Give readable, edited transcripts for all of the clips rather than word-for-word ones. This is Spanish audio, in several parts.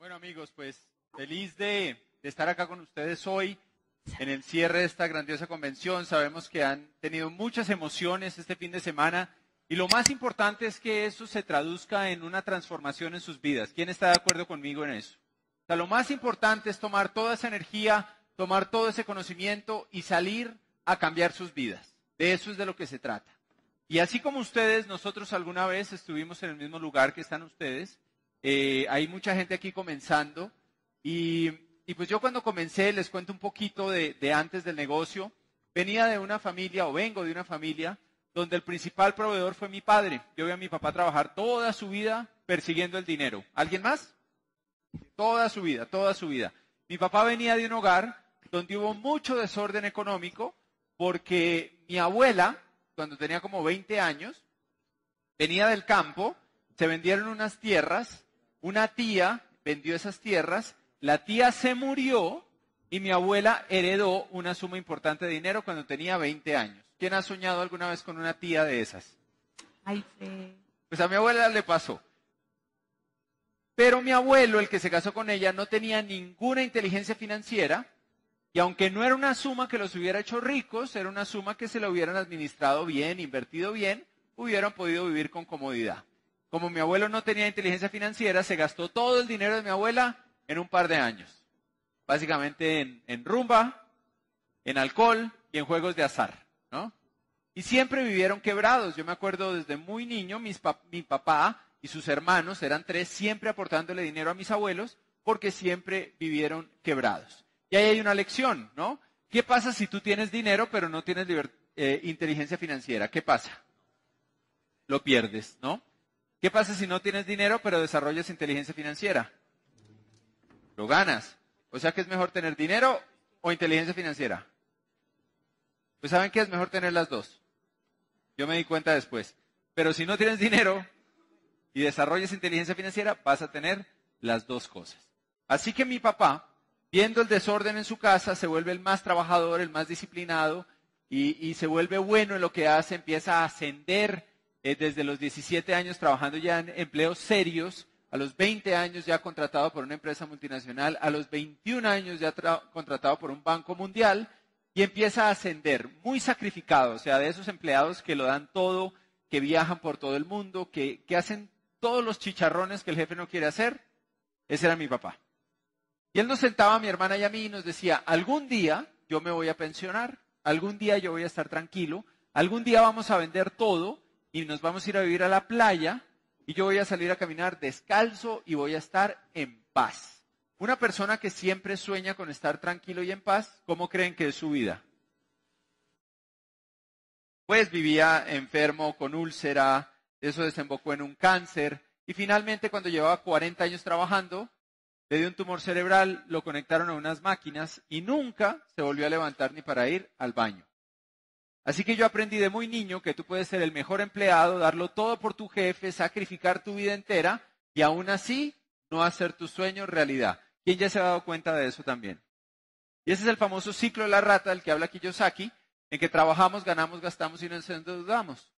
Bueno amigos, pues feliz de estar acá con ustedes hoy en el cierre de esta grandiosa convención. Sabemos que han tenido muchas emociones este fin de semana y lo más importante es que eso se traduzca en una transformación en sus vidas. ¿Quién está de acuerdo conmigo en eso? O sea, lo más importante es tomar toda esa energía, tomar todo ese conocimiento y salir a cambiar sus vidas. De eso es de lo que se trata. Y así como ustedes, nosotros alguna vez estuvimos en el mismo lugar que están ustedes. Hay mucha gente aquí comenzando y pues yo cuando comencé, les cuento un poquito de antes del negocio, venía de una familia o vengo de una familia donde el principal proveedor fue mi padre. Yo vi a mi papá trabajar toda su vida persiguiendo el dinero. ¿Alguien más? Toda su vida, toda su vida. Mi papá venía de un hogar donde hubo mucho desorden económico porque mi abuela, cuando tenía como 20 años, venía del campo, se vendieron unas tierras. Una tía vendió esas tierras, la tía se murió y mi abuela heredó una suma importante de dinero cuando tenía 20 años. ¿Quién ha soñado alguna vez con una tía de esas? Ay, Fe. Pues a mi abuela le pasó. Pero mi abuelo, el que se casó con ella, no tenía ninguna inteligencia financiera y aunque no era una suma que los hubiera hecho ricos, era una suma que se la hubieran administrado bien, invertido bien, hubieran podido vivir con comodidad. Como mi abuelo no tenía inteligencia financiera, se gastó todo el dinero de mi abuela en un par de años. Básicamente en rumba, en alcohol y en juegos de azar, ¿no? Y siempre vivieron quebrados. Yo me acuerdo desde muy niño, mi papá y sus hermanos, eran 3, siempre aportándole dinero a mis abuelos, porque siempre vivieron quebrados. Y ahí hay una lección, ¿no? ¿Qué pasa si tú tienes dinero pero no tienes inteligencia financiera? ¿Qué pasa? Lo pierdes, ¿no? ¿Qué pasa si no tienes dinero pero desarrollas inteligencia financiera? Lo ganas. O sea que es mejor tener dinero o inteligencia financiera. Pues ¿saben qué? Es mejor tener las dos. Yo me di cuenta después. Pero si no tienes dinero y desarrollas inteligencia financiera, vas a tener las dos cosas. Así que mi papá, viendo el desorden en su casa, se vuelve el más trabajador, el más disciplinado y se vuelve bueno en lo que hace, empieza a ascender desde los 17 años trabajando ya en empleos serios, a los 20 años ya contratado por una empresa multinacional, a los 21 años ya contratado por un banco mundial y empieza a ascender, muy sacrificado, o sea, de esos empleados que lo dan todo, que viajan por todo el mundo, que hacen todos los chicharrones que el jefe no quiere hacer. Ese era mi papá. Y él nos sentaba a mi hermana y a mí y nos decía, algún día yo me voy a pensionar, algún día yo voy a estar tranquilo, algún día vamos a vender todo y nos vamos a ir a vivir a la playa y yo voy a salir a caminar descalzo y voy a estar en paz. Una persona que siempre sueña con estar tranquilo y en paz, ¿cómo creen que es su vida? Pues vivía enfermo con úlcera, eso desembocó en un cáncer y finalmente cuando llevaba 40 años trabajando, le dio un tumor cerebral, lo conectaron a unas máquinas y nunca se volvió a levantar ni para ir al baño. Así que yo aprendí de muy niño que tú puedes ser el mejor empleado, darlo todo por tu jefe, sacrificar tu vida entera y aún así no hacer tus sueños realidad. ¿Quién ya se ha dado cuenta de eso también? Y ese es el famoso ciclo de la rata del que habla Kiyosaki, en que trabajamos, ganamos, gastamos y nos endeudamos.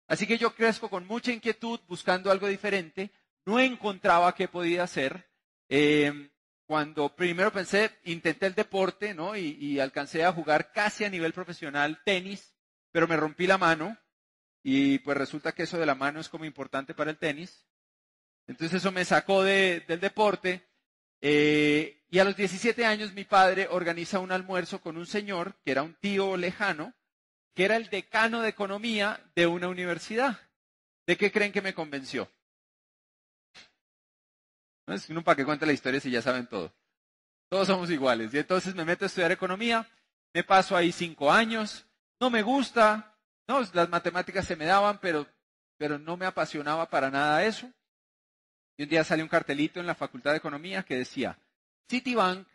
Así que yo crezco con mucha inquietud buscando algo diferente, no encontraba qué podía hacer. Cuando primero intenté el deporte, ¿no? Y alcancé a jugar casi a nivel profesional tenis, pero me rompí la mano y pues resulta que eso de la mano es como importante para el tenis. Entonces eso me sacó del deporte y a los 17 años mi padre organiza un almuerzo con un señor que era un tío lejano, que era el decano de economía de una universidad. ¿De qué creen que me convenció? No es uno para que cuente la historia si ya saben todo. Todos somos iguales. Y entonces me meto a estudiar economía, me paso ahí 5 años, no me gusta, no, las matemáticas se me daban, pero no me apasionaba para nada eso. Y un día sale un cartelito en la Facultad de Economía que decía, Citibank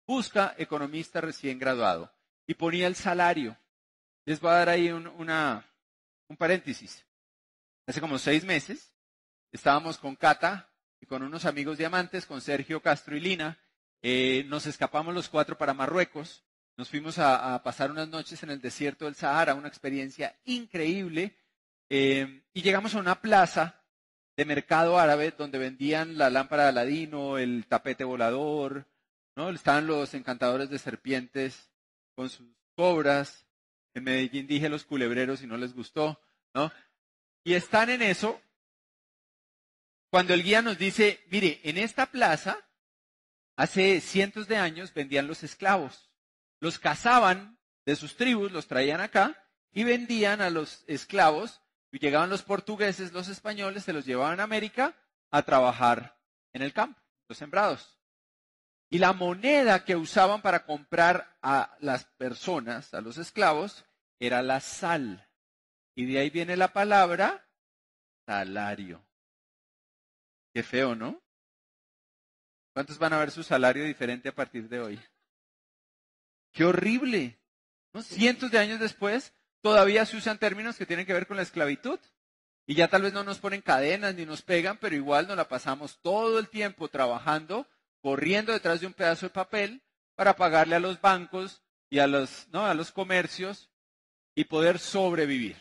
busca economista recién graduado. Y ponía el salario. Les voy a dar ahí un paréntesis. Hace como 6 meses estábamos con Cata y con unos amigos diamantes, con Sergio Castro y Lina. Nos escapamos los 4 para Marruecos. Nos fuimos a pasar unas noches en el desierto del Sahara, una experiencia increíble. Y llegamos a una plaza de mercado árabe donde vendían la lámpara de Aladino, el tapete volador, ¿no? Estaban los encantadores de serpientes con sus cobras. En Medellín dije los culebreros y no les gustó, ¿no? Y están en eso cuando el guía nos dice, mire, en esta plaza hace cientos de años vendían los esclavos. Los cazaban de sus tribus, los traían acá y vendían a los esclavos. Y llegaban los portugueses, los españoles, se los llevaban a América a trabajar en el campo, los sembrados. Y la moneda que usaban para comprar a las personas, a los esclavos, era la sal. Y de ahí viene la palabra salario. Qué feo, ¿no? ¿Cuántos van a ver su salario diferente a partir de hoy? ¡Qué horrible! ¿No? Cientos de años después, todavía se usan términos que tienen que ver con la esclavitud. Y ya tal vez no nos ponen cadenas ni nos pegan, pero igual nos la pasamos todo el tiempo trabajando, corriendo detrás de un pedazo de papel para pagarle a los bancos y a los comercios y poder sobrevivir.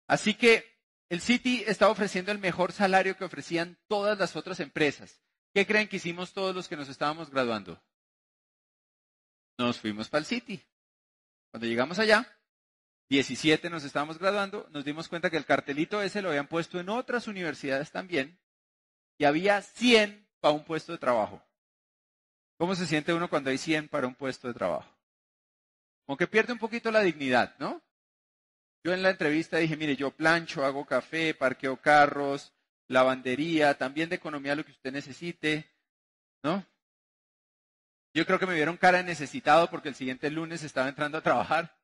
Así que el Citi estaba ofreciendo el mejor salario que ofrecían todas las otras empresas. ¿Qué creen que hicimos todos los que nos estábamos graduando? Nos fuimos para el Citi. Cuando llegamos allá, 17 nos estábamos graduando, nos dimos cuenta que el cartelito ese lo habían puesto en otras universidades también y había 100 para un puesto de trabajo. ¿Cómo se siente uno cuando hay 100 para un puesto de trabajo? Como que pierde un poquito la dignidad, ¿no? Yo en la entrevista dije, mire, yo plancho, hago café, parqueo carros, lavandería, también de economía lo que usted necesite, ¿no? Yo creo que me vieron cara de necesitado porque el siguiente lunes estaba entrando a trabajar.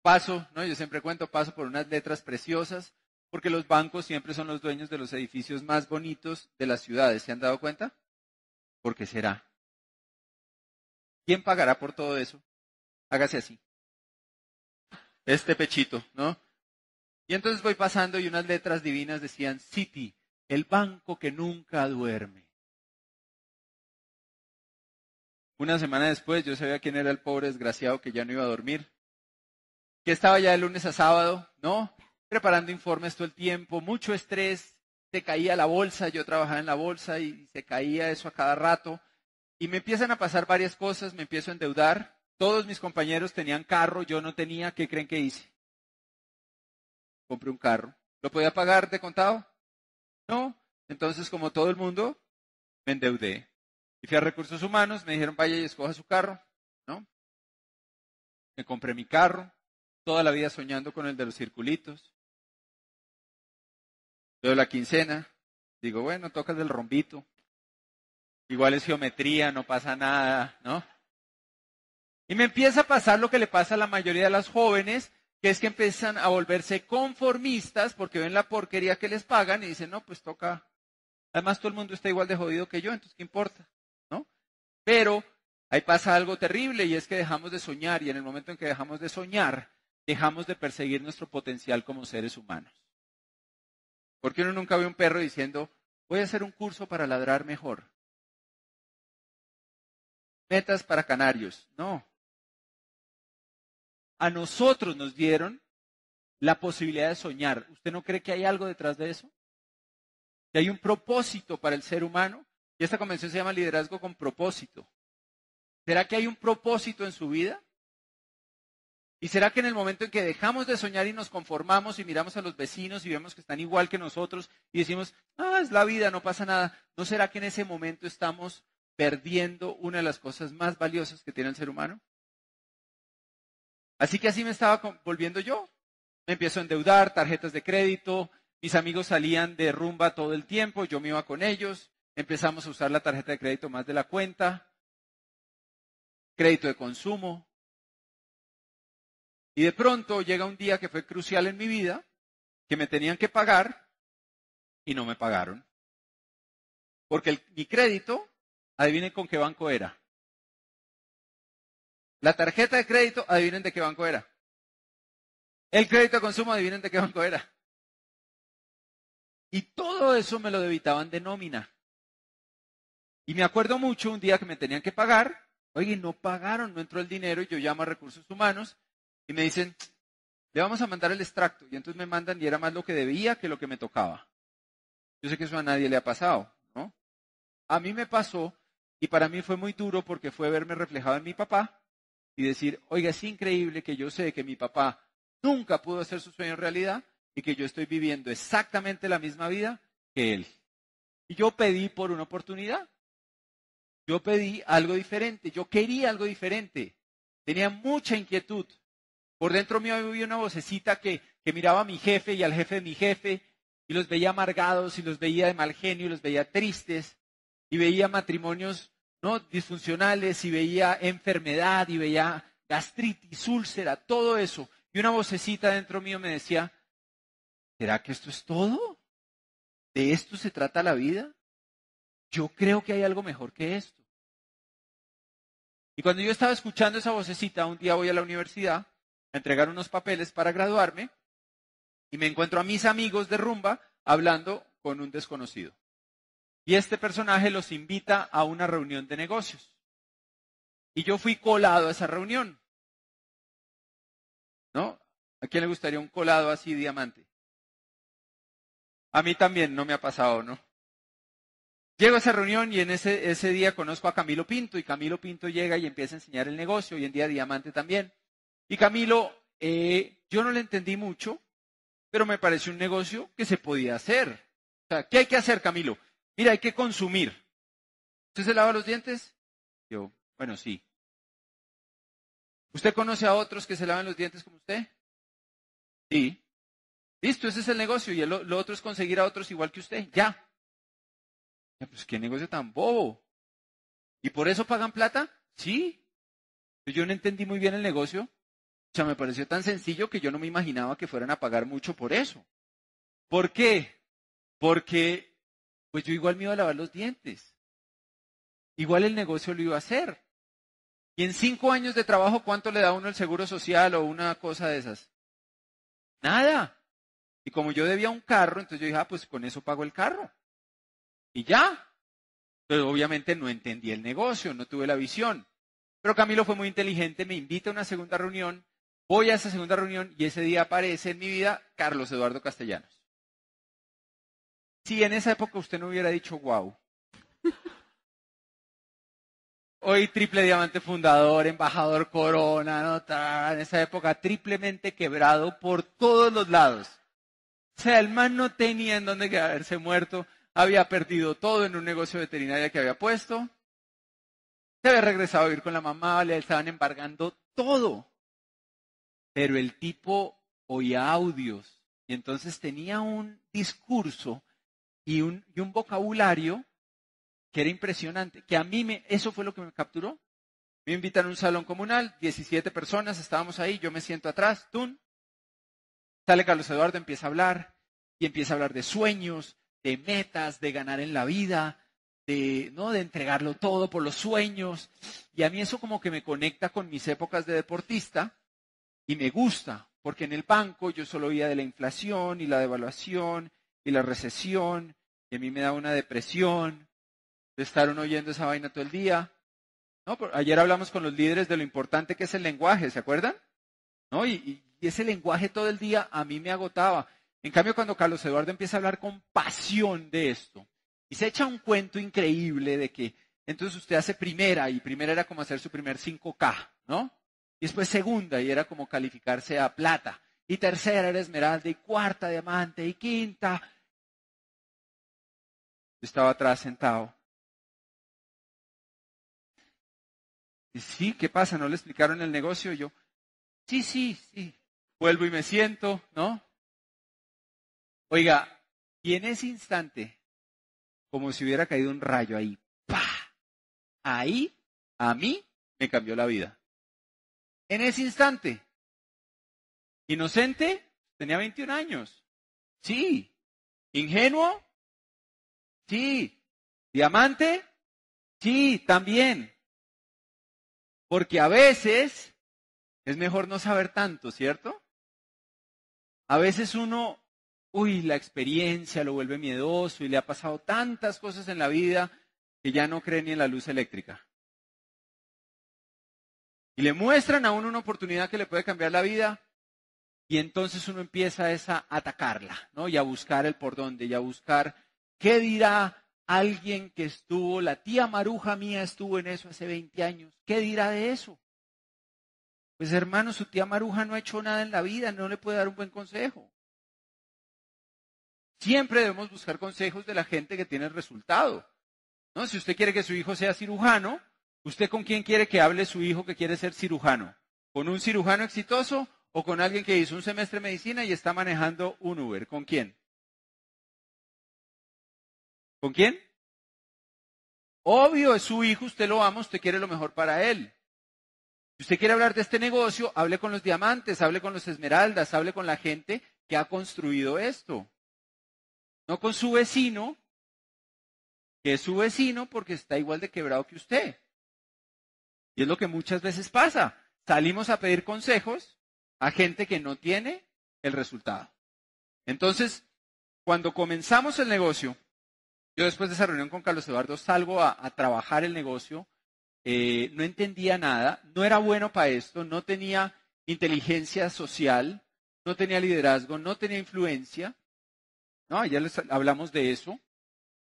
Paso, ¿no? Yo siempre cuento, paso por unas letras preciosas, porque los bancos siempre son los dueños de los edificios más bonitos de las ciudades. ¿Se han dado cuenta? ¿Por qué será? ¿Quién pagará por todo eso? Hágase así. Este pechito, ¿no? Y entonces voy pasando y unas letras divinas decían, Citi, el banco que nunca duerme. Una semana después yo sabía quién era el pobre desgraciado que ya no iba a dormir. Que estaba ya de lunes a sábado, ¿no? Preparando informes todo el tiempo, mucho estrés, se caía la bolsa, yo trabajaba en la bolsa y se caía eso a cada rato. Y me empiezan a pasar varias cosas, me empiezo a endeudar. Todos mis compañeros tenían carro, yo no tenía, ¿qué creen que hice? Compré un carro. ¿Lo podía pagar de contado? No. Entonces, como todo el mundo, me endeudé. Y fui a Recursos Humanos, me dijeron, vaya y escoja su carro, ¿no? Me compré mi carro, toda la vida soñando con el de los circulitos. Veo la quincena, digo, bueno, toca el del rombito. Igual es geometría, no pasa nada, ¿no? Y me empieza a pasar lo que le pasa a la mayoría de las jóvenes, que es que empiezan a volverse conformistas porque ven la porquería que les pagan y dicen, no, pues toca. Además, todo el mundo está igual de jodido que yo, entonces, ¿qué importa? ¿No? Pero ahí pasa algo terrible y es que dejamos de soñar y en el momento en que dejamos de soñar, dejamos de perseguir nuestro potencial como seres humanos. Porque uno nunca ve un perro diciendo, voy a hacer un curso para ladrar mejor. Metas para canarios. No. A nosotros nos dieron la posibilidad de soñar. ¿Usted no cree que hay algo detrás de eso? Que hay un propósito para el ser humano. Y esta convención se llama liderazgo con propósito. ¿Será que hay un propósito en su vida? ¿Y será que en el momento en que dejamos de soñar y nos conformamos y miramos a los vecinos y vemos que están igual que nosotros y decimos, es la vida, no pasa nada, ¿no será que en ese momento estamos perdiendo una de las cosas más valiosas que tiene el ser humano? Así que así me estaba volviendo yo. Me empiezo a endeudar, tarjetas de crédito, mis amigos salían de rumba todo el tiempo, yo me iba con ellos, empezamos a usar la tarjeta de crédito más de la cuenta, crédito de consumo. Y de pronto llega un día que fue crucial en mi vida, que me tenían que pagar y no me pagaron. Porque mi crédito, adivinen con qué banco era. La tarjeta de crédito, adivinen de qué banco era. El crédito de consumo, adivinen de qué banco era. Y todo eso me lo debitaban de nómina. Y me acuerdo mucho un día que me tenían que pagar, oye, no pagaron, no entró el dinero, y yo llamo a Recursos Humanos y me dicen, le vamos a mandar el extracto. Y entonces me mandan y era más lo que debía que lo que me tocaba. Yo sé que eso a nadie le ha pasado, ¿no? A mí me pasó y para mí fue muy duro porque fue verme reflejado en mi papá y decir, oiga, es increíble que yo sé que mi papá nunca pudo hacer su sueño realidad y que yo estoy viviendo exactamente la misma vida que él. Y yo pedí por una oportunidad. Yo pedí algo diferente. Yo quería algo diferente. Tenía mucha inquietud. Por dentro mío había una vocecita que miraba a mi jefe y al jefe de mi jefe y los veía amargados y los veía de mal genio y los veía tristes y veía matrimonios no disfuncionales y veía enfermedad y veía gastritis, úlcera, todo eso. Y una vocecita dentro mío me decía, ¿será que esto es todo? ¿De esto se trata la vida? Yo creo que hay algo mejor que esto. Y cuando yo estaba escuchando esa vocecita, un día voy a la universidad a entregar unos papeles para graduarme y me encuentro a mis amigos de rumba hablando con un desconocido. Y este personaje los invita a una reunión de negocios. Y yo fui colado a esa reunión. ¿No? ¿A quién le gustaría un colado así diamante? A mí también no me ha pasado, ¿no? Llego a esa reunión y en ese día conozco a Camilo Pinto y Camilo Pinto llega y empieza a enseñar el negocio, hoy en día diamante también. Y Camilo, yo no le entendí mucho, pero me pareció un negocio que se podía hacer. O sea, ¿qué hay que hacer, Camilo? Mira, hay que consumir. ¿Usted se lava los dientes? Yo, bueno, sí. ¿Usted conoce a otros que se lavan los dientes como usted? Sí. Listo, ese es el negocio y lo otro es conseguir a otros igual que usted. Ya. Pues qué negocio tan bobo. ¿Y por eso pagan plata? Sí. Yo no entendí muy bien el negocio. O sea, me pareció tan sencillo que yo no me imaginaba que fueran a pagar mucho por eso. ¿Por qué? Porque, pues yo igual me iba a lavar los dientes. Igual el negocio lo iba a hacer. Y en 5 años de trabajo, ¿cuánto le da a uno el seguro social o una cosa de esas? Nada. Y como yo debía un carro, entonces yo dije, pues con eso pago el carro. Y ya. Pero obviamente no entendí el negocio, no tuve la visión. Pero Camilo fue muy inteligente, me invita a una segunda reunión, voy a esa segunda reunión y ese día aparece en mi vida Carlos Eduardo Castellanos. Si en esa época usted no hubiera dicho, wow. Hoy triple diamante fundador, embajador corona, ¿no? En esa época triplemente quebrado por todos los lados. O sea, el man no tenía en dónde haberse muerto, había perdido todo en un negocio veterinario que había puesto, se había regresado a vivir con la mamá, le estaban embargando todo. Pero el tipo oía audios y entonces tenía un discurso y un vocabulario que era impresionante, que a mí eso fue lo que me capturó. Me invitan a un salón comunal, 17 personas, estábamos ahí, yo me siento atrás, sale Carlos Eduardo, empieza a hablar, y empieza a hablar de sueños, de metas, de ganar en la vida, de entregarlo todo por los sueños, y a mí eso como que me conecta con mis épocas de deportista, y me gusta, porque en el banco yo solo oía de la inflación, y la devaluación, y la recesión, y a mí me da una depresión, de estar uno oyendo esa vaina todo el día. ¿No? Ayer hablamos con los líderes de lo importante que es el lenguaje, ¿se acuerdan? ¿No? Y ese lenguaje todo el día a mí me agotaba. En cambio, cuando Carlos Eduardo empieza a hablar con pasión de esto, y se echa un cuento increíble de que entonces usted hace primera, y primera era como hacer su primer 5K, ¿no? Y después segunda, y era como calificarse a plata. Y tercera era esmeralda, y cuarta diamante, y quinta. Yo estaba atrás sentado. Y sí, ¿qué pasa? ¿No le explicaron el negocio? Yo, sí. Vuelvo y me siento, ¿no? Oiga, y en ese instante, como si hubiera caído un rayo ahí, ¡pah! Ahí, a mí, me cambió la vida. En ese instante. Inocente, tenía 21 años. Sí. Ingenuo, sí. Diamante, sí, también. Porque a veces es mejor no saber tanto, ¿cierto? A veces uno, la experiencia lo vuelve miedoso y le ha pasado tantas cosas en la vida que ya no cree ni en la luz eléctrica. Y le muestran a uno una oportunidad que le puede cambiar la vida y entonces uno empieza a atacarla, ¿no? Y a buscar el por dónde, y a buscar ¿Qué dirá alguien que estuvo, la tía Maruja mía estuvo en eso hace 20 años? ¿Qué dirá de eso? Pues hermano, su tía Maruja no ha hecho nada en la vida, no le puede dar un buen consejo. Siempre debemos buscar consejos de la gente que tiene el resultado, ¿no? Si usted quiere que su hijo sea cirujano, ¿usted con quién quiere que hable su hijo que quiere ser cirujano? ¿Con un cirujano exitoso o con alguien que hizo un semestre de medicina y está manejando un Uber? ¿Con quién? ¿Con quién? Obvio, es su hijo, usted lo ama, usted quiere lo mejor para él. Si usted quiere hablar de este negocio, hable con los diamantes, hable con los esmeraldas, hable con la gente que ha construido esto. No con su vecino, que es su vecino porque está igual de quebrado que usted. Y es lo que muchas veces pasa. Salimos a pedir consejos a gente que no tiene el resultado. Entonces, cuando comenzamos el negocio, yo después de esa reunión con Carlos Eduardo salgo a trabajar el negocio, no entendía nada, no era bueno para esto, no tenía inteligencia social, no tenía liderazgo, no tenía influencia. No, ya les hablamos de eso.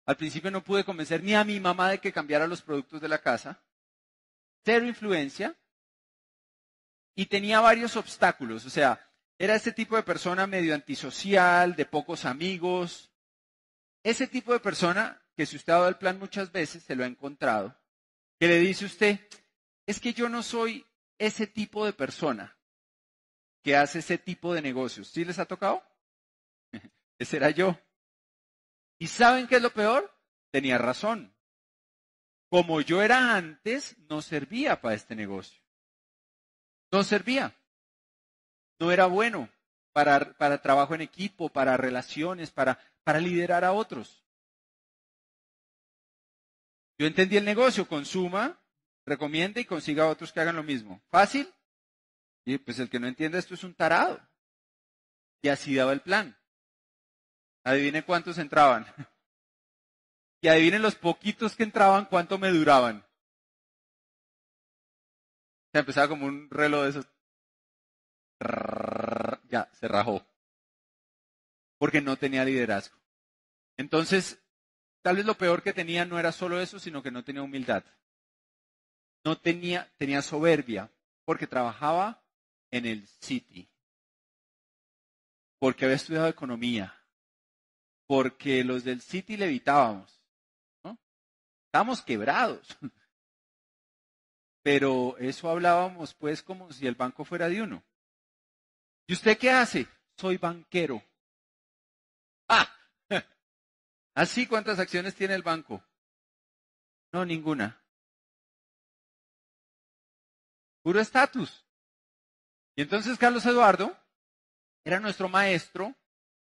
Al principio no pude convencer ni a mi mamá de que cambiara los productos de la casa. Cero influencia. Y tenía varios obstáculos. O sea, era este tipo de persona medio antisocial, de pocos amigos. Ese tipo de persona que si usted ha dado el plan muchas veces, se lo ha encontrado. Que le dice usted, es que yo no soy ese tipo de persona que hace ese tipo de negocios. ¿Sí les ha tocado? Ese era yo. ¿Y saben qué es lo peor? Tenía razón. Como yo era antes, no servía para este negocio. No servía. No era bueno para trabajo en equipo, para relaciones, para liderar a otros. Yo entendí el negocio, consuma, recomiende y consiga a otros que hagan lo mismo. ¿Fácil? Y pues el que no entiende esto es un tarado. Y así daba el plan. Adivinen cuántos entraban. Y adivinen los poquitos que entraban, cuánto me duraban. Se empezaba como un reloj de esos. Ya, se rajó. Porque no tenía liderazgo. Entonces, tal vez lo peor que tenía no era solo eso, sino que no tenía humildad. Tenía soberbia, porque trabajaba en el City. Porque había estudiado economía. Porque los del City levitábamos, ¿no? Estábamos quebrados. Pero eso hablábamos pues como si el banco fuera de uno. ¿Y usted qué hace? Soy banquero. ¡Ah! ¿Así cuántas acciones tiene el banco? No, ninguna. Puro estatus. Y entonces Carlos Eduardo era nuestro maestro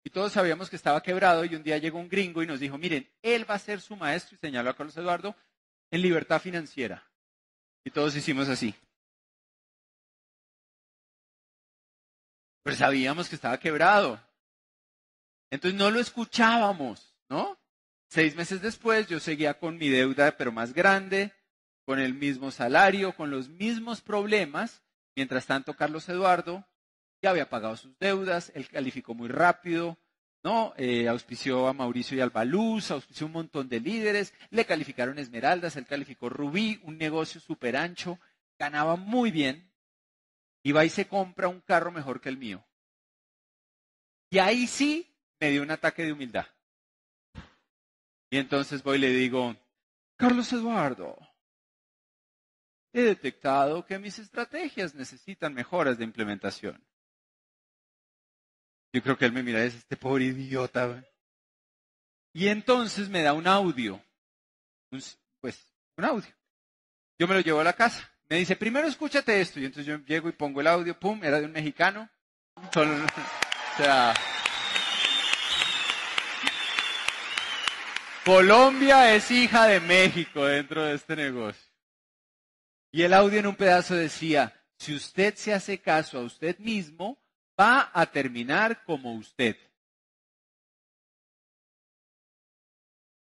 y todos sabíamos que estaba quebrado y un día llegó un gringo y nos dijo, miren, él va a ser su maestro y señaló a Carlos Eduardo en libertad financiera. Y todos hicimos así. Pero sabíamos que estaba quebrado. Entonces no lo escuchábamos, ¿no? 6 meses después yo seguía con mi deuda, pero más grande, con el mismo salario, con los mismos problemas. Mientras tanto, Carlos Eduardo ya había pagado sus deudas, él calificó muy rápido, ¿no? Auspició a Mauricio y Albaluz, auspició un montón de líderes, le calificaron Esmeraldas, él calificó Rubí, un negocio súper ancho, ganaba muy bien, y va y se compra un carro mejor que el mío. Y ahí sí me dio un ataque de humildad. Y entonces voy y le digo, Carlos Eduardo, he detectado que mis estrategias necesitan mejoras de implementación. Yo creo que él me mira, es este pobre idiota. ¿Ve? Y entonces me da un audio, un audio. Yo me lo llevo a la casa. Me dice, primero escúchate esto. Y entonces yo llego y pongo el audio, pum, era de un mexicano. O sea, Colombia es hija de México dentro de este negocio. Y el audio en un pedazo decía, si usted se hace caso a usted mismo, va a terminar como usted.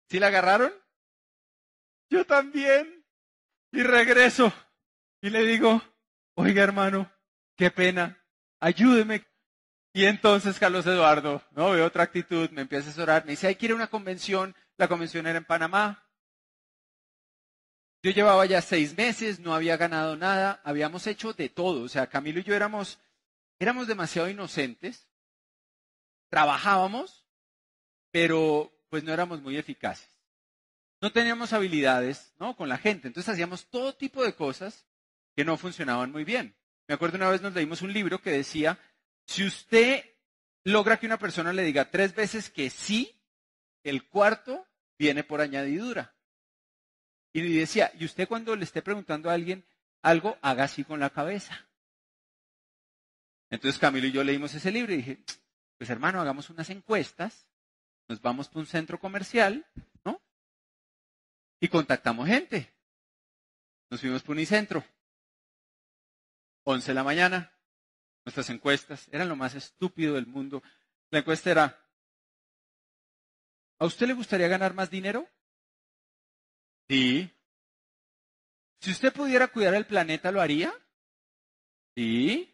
¿Sí la agarraron? Yo también. Y regreso. Y le digo, oiga hermano, qué pena, ayúdeme. Y entonces Carlos Eduardo, no veo otra actitud, me empieza a asesorar, me dice, hay que ir a una convención, la convención era en Panamá. Yo llevaba ya 6 meses, no había ganado nada, habíamos hecho de todo, o sea, Camilo y yo éramos demasiado inocentes, trabajábamos, pero pues no éramos muy eficaces. No teníamos habilidades, ¿no? Con la gente, entonces hacíamos todo tipo de cosas que no funcionaban muy bien. Me acuerdo una vez nos leímos un libro que decía, si usted logra que una persona le diga 3 veces que sí, el cuarto viene por añadidura. Y decía, y usted cuando le esté preguntando a alguien algo, haga así con la cabeza. Entonces Camilo y yo leímos ese libro y dije, pues hermano, hagamos unas encuestas, nos vamos para un centro comercial, ¿no? Y contactamos gente. Nos fuimos por Unicentro. 11 de la mañana, nuestras encuestas eran lo más estúpido del mundo. La encuesta era, ¿a usted le gustaría ganar más dinero? Sí. Si usted pudiera cuidar el planeta, ¿lo haría? Sí.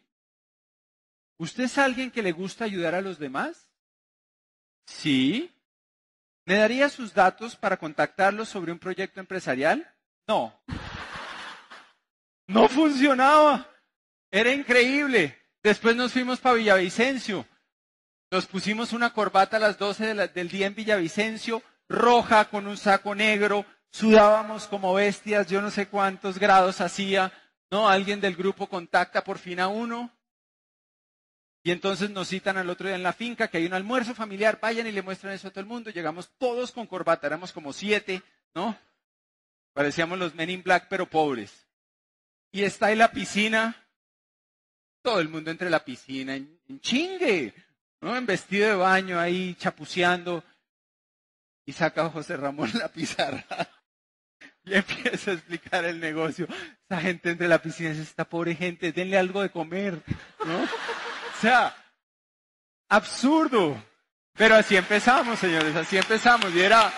¿Usted es alguien que le gusta ayudar a los demás? Sí. ¿Me daría sus datos para contactarlos sobre un proyecto empresarial? No. No funcionaba. Era increíble. Después nos fuimos para Villavicencio. Nos pusimos una corbata a las 12 del día en Villavicencio, roja con un saco negro, sudábamos como bestias, yo no sé cuántos grados hacía, ¿no? Alguien del grupo contacta por fin a uno. Y entonces nos citan al otro día en la finca, que hay un almuerzo familiar, vayan y le muestran eso a todo el mundo. Llegamos todos con corbata, éramos como 7, ¿no? Parecíamos los Men in Black, pero pobres. Y está en la piscina, todo el mundo entre la piscina, en chingue, ¿no? En vestido de baño ahí, chapuceando. Y saca a José Ramón la pizarra y empieza a explicar el negocio. Esa gente entre la piscina, es esta pobre gente, denle algo de comer, ¿no? O sea, absurdo. Pero así empezamos, señores, así empezamos. Y era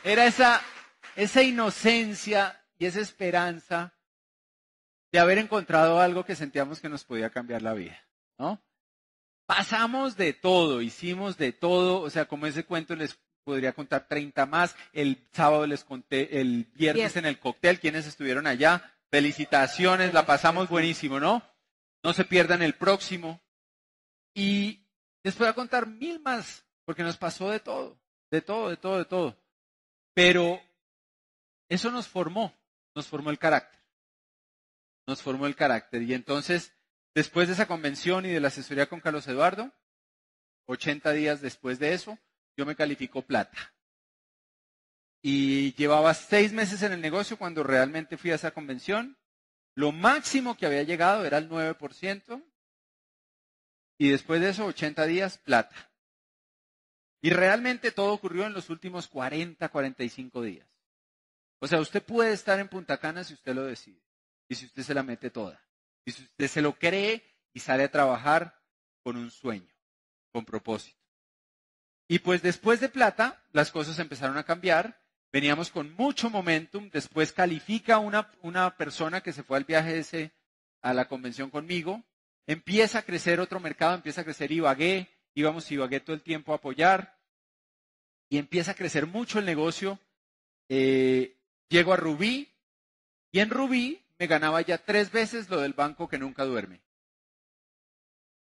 esa inocencia y esa esperanza de haber encontrado algo que sentíamos que nos podía cambiar la vida, ¿no? Pasamos de todo, hicimos de todo, o sea, como ese cuento les podría contar 30 más. El sábado les conté, el viernes en el cóctel, quienes estuvieron allá. Felicitaciones, la pasamos buenísimo, ¿no? No se pierdan el próximo. Y les voy a contar 1000 más, porque nos pasó de todo, de todo, de todo, de todo. Pero eso nos formó el carácter. Nos formó el carácter. Y entonces, después de esa convención y de la asesoría con Carlos Eduardo, 80 días después de eso, yo me califico plata. Y llevaba 6 meses en el negocio cuando realmente fui a esa convención. Lo máximo que había llegado era el 9%. Y después de eso, 80 días, plata. Y realmente todo ocurrió en los últimos 40, 45 días. O sea, usted puede estar en Punta Cana si usted lo decide. Y si usted se la mete toda. Y si usted se lo cree y sale a trabajar con un sueño, con propósito. Y pues después de plata, las cosas empezaron a cambiar. Veníamos con mucho momentum. Después califica una persona que se fue al viaje ese a la convención conmigo. Empieza a crecer otro mercado, empieza a crecer Ibagué. Íbamos a Ibagué todo el tiempo a apoyar. Y empieza a crecer mucho el negocio. Llego a Rubí. Y en Rubí me ganaba ya 3 veces lo del banco que nunca duerme.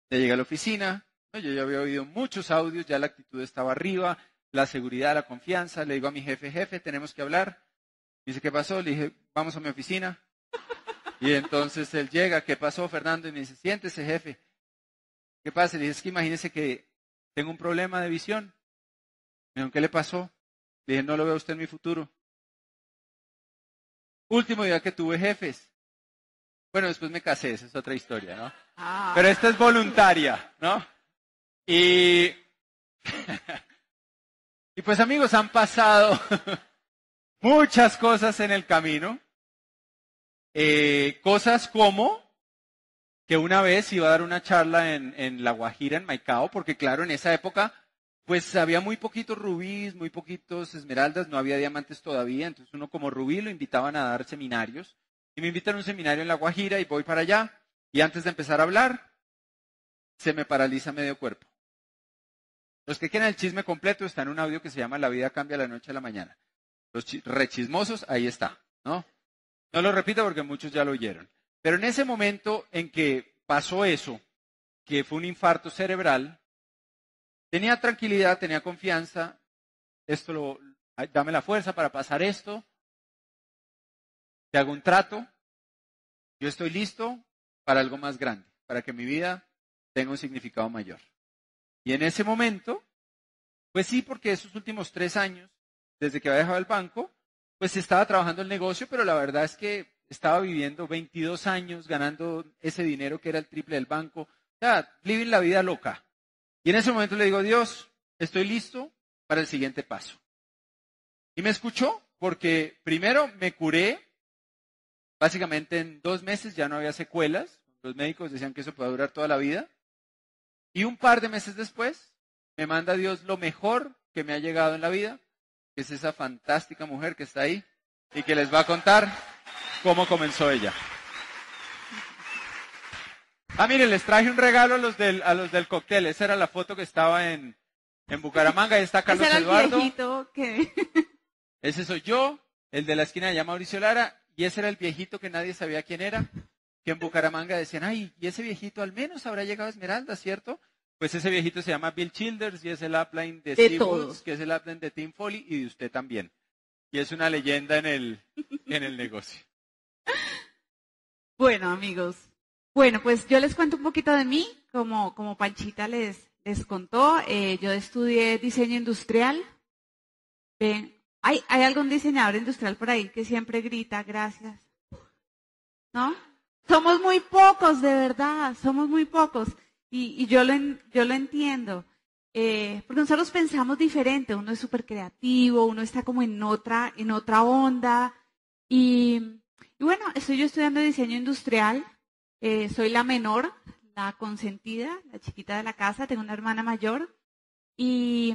Ya llegué a la oficina. Yo ya había oído muchos audios, ya la actitud estaba arriba, la seguridad, la confianza. Le digo a mi jefe, tenemos que hablar. Dice, ¿qué pasó? Le dije, vamos a mi oficina. Y entonces él llega, ¿qué pasó, Fernando? Y me dice, siéntese, jefe. ¿Qué pasa? Le dije, es que imagínese que tengo un problema de visión. Me dijo, ¿qué le pasó? Le dije, no lo veo usted en mi futuro. Último día que tuve jefes. Bueno, después me casé, esa es otra historia, ¿no? Pero esta es voluntaria, ¿no? Y pues amigos, han pasado muchas cosas en el camino. Cosas como que una vez iba a dar una charla en La Guajira, en Maicao, porque claro, en esa época pues había muy poquitos rubíes, muy poquitos esmeraldas, no había diamantes todavía, entonces uno como rubí lo invitaban a dar seminarios. Y me invitan a un seminario en La Guajira y voy para allá. Y antes de empezar a hablar, se me paraliza medio cuerpo. Los que quieren el chisme completo está en un audio que se llama La vida cambia de la noche a la mañana. Los rechismosos, ahí está, ¿no? No lo repito porque muchos ya lo oyeron. Pero en ese momento en que pasó eso, que fue un infarto cerebral, tenía tranquilidad, tenía confianza, dame la fuerza para pasar esto, te hago un trato, yo estoy listo para algo más grande, para que mi vida tenga un significado mayor. Y en ese momento, pues sí, porque esos últimos 3 años, desde que había dejado el banco, pues estaba trabajando el negocio, pero la verdad es que estaba viviendo 22 años ganando ese dinero que era el triple del banco. O sea, living la vida loca. Y en ese momento le digo, Dios, estoy listo para el siguiente paso. Y me escuchó porque primero me curé, básicamente en 2 meses ya no había secuelas. Los médicos decían que eso puede durar toda la vida. Y un par de meses después me manda Dios lo mejor que me ha llegado en la vida, que es esa fantástica mujer que está ahí y que les va a contar cómo comenzó ella. Miren, les traje un regalo a los del cóctel. Esa era la foto que estaba en Bucaramanga. Ahí está Carlos Eduardo. Ese era el viejito que... Ese soy yo, el de la esquina de allá Mauricio Lara, y ese era el viejito que nadie sabía quién era, que en Bucaramanga decían, ay, y ese viejito al menos habrá llegado a Esmeralda, ¿cierto? Pues ese viejito se llama Bill Childers y es el upline de Steve Woods, que es el upline de Tim Foley y de usted también. Y es una leyenda en el negocio. Bueno, amigos. Bueno, pues yo les cuento un poquito de mí, como Panchita les contó. Yo estudié diseño industrial. ¿Ven? ¿Hay algún diseñador industrial por ahí que siempre grita, gracias? ¿No? Somos muy pocos, de verdad, somos muy pocos. Y yo lo entiendo. Porque nosotros pensamos diferente, uno es súper creativo, uno está como en otra onda. Y bueno, estoy yo estudiando diseño industrial, soy la menor, la consentida, la chiquita de la casa, tengo una hermana mayor. Y